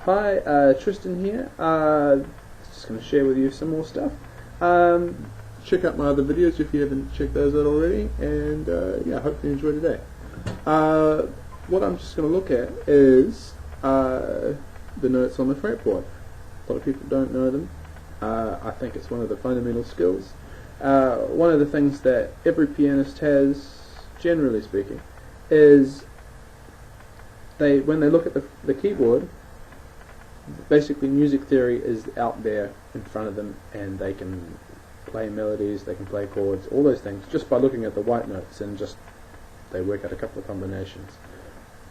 Hi, Tristan here. Just going to share with you some more stuff. Check out my other videos if you haven't checked those out already, and yeah, I hope you enjoy today. What I'm just going to look at is the notes on the fretboard. A lot of people don't know them. I think it's one of the fundamental skills. One of the things that every pianist has, generally speaking, is when they look at the keyboard, basically music theory is out there in front of them, and they can play melodies, they can play chords, all those things, just by looking at the white notes, and just they work out a couple of combinations.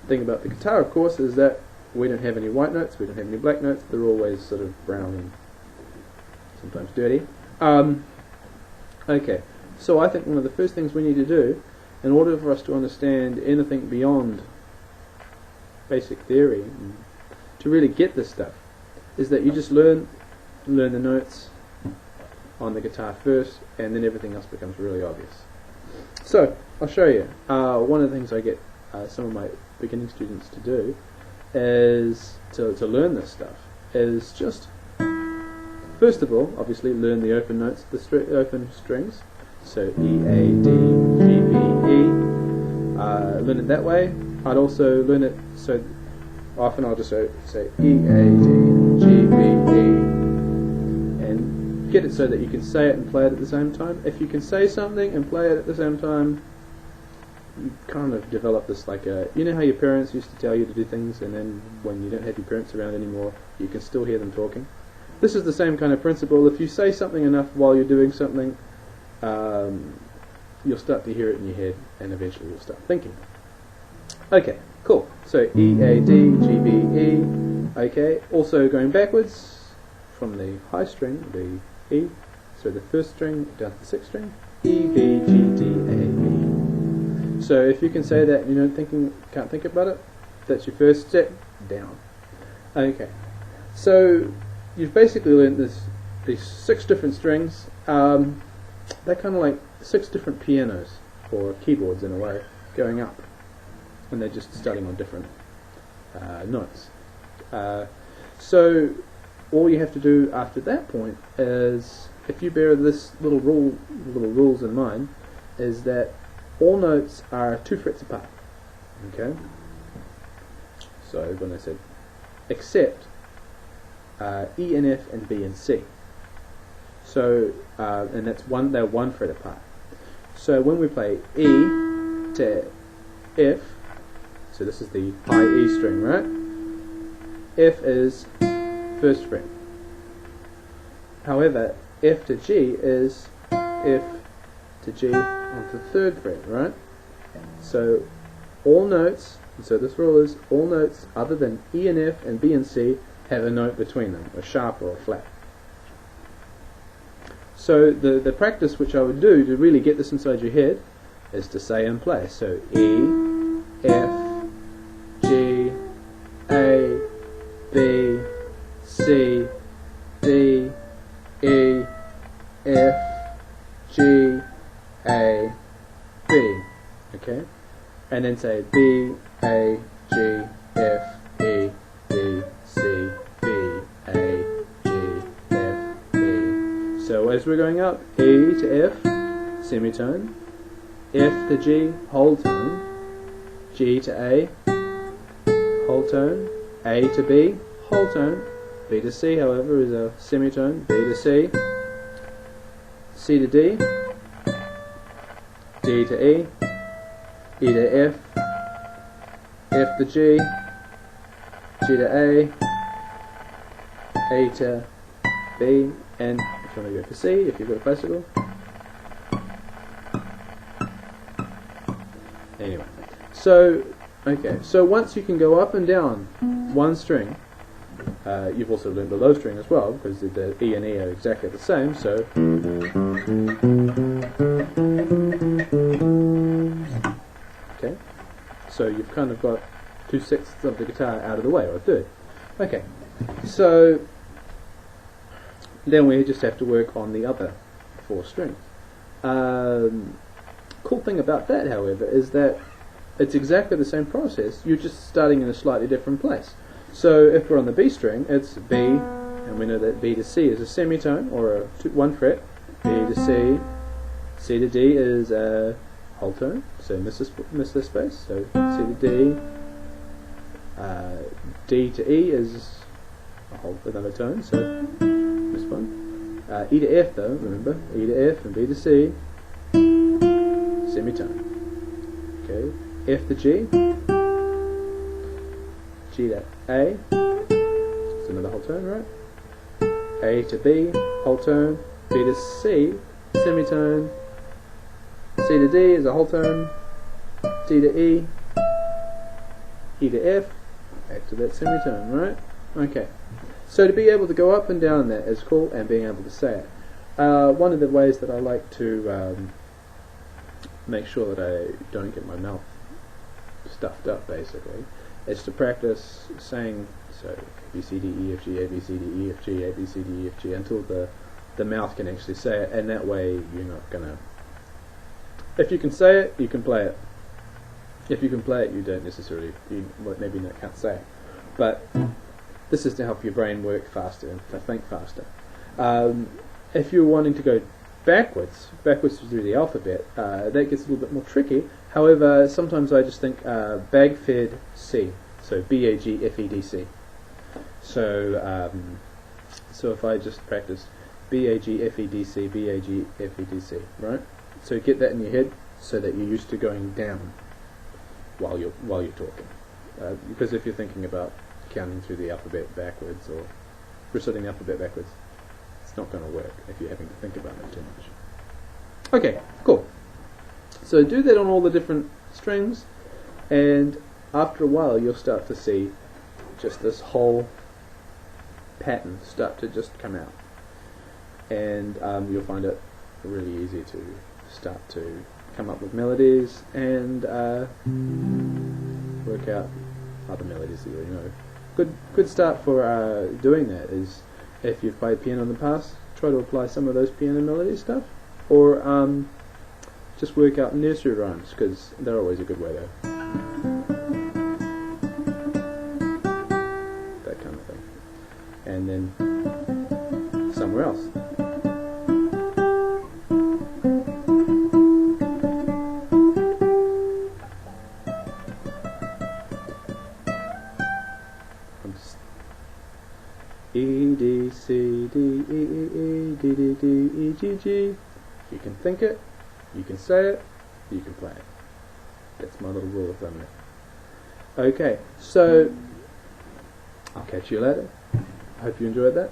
The thing about the guitar, of course, is that we don't have any white notes, we don't have any black notes, they're always sort of brown and sometimes dirty. Okay, so I think one of the first things we need to do, in order for us to understand anything beyond basic theory, to really get this stuff, is that you just learn the notes on the guitar first, and then everything else becomes really obvious. So, I'll show you. One of the things I get some of my beginning students to do is to learn this stuff is just, first of all, obviously learn the open notes, the open strings. So E, A, D, G, B, E. Learn it that way. I'd also learn it so often I'll just say E, A, D, G, B, E, and get it so that you can say it and play it at the same time. If you can say something and play it at the same time, you kind of develop this, like you know how your parents used to tell you to do things, and then when you don't have your parents around anymore, you can still hear them talking. This is the same kind of principle. If you say something enough while you're doing something, you'll start to hear it in your head, and eventually you'll start thinking. Okay, cool. So E, A, D, G, B, E. Okay, also going backwards from the high string, the E, so the first string down to the sixth string, E, B, G, D, A, E. So if you can say that and you can't think about it, that's your first step down. Okay, so you've basically learned these 6 different strings. They're kind of like 6 different pianos, or keyboards in a way, going up, and they're just starting on different notes. So all you have to do after that point is, if you bear this little rules in mind, is that all notes are 2 frets apart. Okay. So when I said except E and F and B and C. So and they're 1 fret apart. So when we play E to F, so this is the high E string, right? F is first fret. However, F to G is F to G onto the 3rd fret, right? So all notes, so this rule is all notes other than E and F and B and C have a note between them, a sharp or a flat. So the practice which I would do to really get this inside your head is to say and play. So E, F, G, A, B, C, D, E, F, G, A, B. Okay? And then say B, A, G, F, E, D, C, B, A, G, F, E. So as we're going up, E to F, semitone, F to G, whole tone, G to A, whole tone, A to B, whole tone, B to C, however, is a semitone, B to C, C to D, D to E, E to F, F to G, G to A to B, and if you want to go for C, if you've got a classical. Anyway, so okay, so once you can go up and down 1 string, you've also learned the low string as well, because the E and E are exactly the same. So okay, so you've kind of got 2/6 of the guitar out of the way, or a third. Okay, so then we just have to work on the other 4 strings. Cool thing about that, however, is that it's exactly the same process. You're just starting in a slightly different place. So if we're on the B string, it's B, and we know that B to C is a semitone, or a one fret. B to C, C to D is a whole tone, so miss this space, so C to D. D to E is another tone, so this one. E to F though, remember, E to F and B to C, semitone. Okay, F to G, G to A, it's another whole tone, right? A to B, whole tone. B to C, semitone. C to D is a whole tone. D to E, E to F, back to that semitone, right? Okay. So to be able to go up and down that is cool, and being able to say it. One of the ways that I like to make sure that I don't get my mouth stuffed up, basically, is to practice saying, so A, B, C, D, E, F, G, A, B, C, D, E, F, G, A, B, C, D, E, F, G, until the mouth can actually say it, and that way you're not going to... If you can say it, you can play it. If you can play it, you don't necessarily, maybe not can't say it. But this is to help your brain work faster and to think faster. If you're wanting to go backwards through the alphabet, that gets a little bit more tricky. However, sometimes I just think bag-fed C, so B-A-G-F-E-D-C. So if I just practice B-A-G-F-E-D-C, B-A-G-F-E-D-C, right? So get that in your head so that you're used to going down while you're talking. Because if you're thinking about counting through the alphabet backwards or reciting the alphabet backwards, it's not going to work if you're having to think about it too much. Okay, cool. So do that on all the different strings, and after a while you'll start to see just this whole pattern start to just come out, and you'll find it really easy to start to come up with melodies and work out other melodies that you know. Good start for doing that is, if you've played piano in the past, try to apply some of those piano melody stuff, or just work out nursery rhymes, because they're always a good way to that kind of thing. And then somewhere else. E, D, C, D, E, E, E, D, D, D, E, G, G. You can think it, you can say it, you can play it. That's my little rule of thumb there. Okay, so I'll catch you later. I hope you enjoyed that.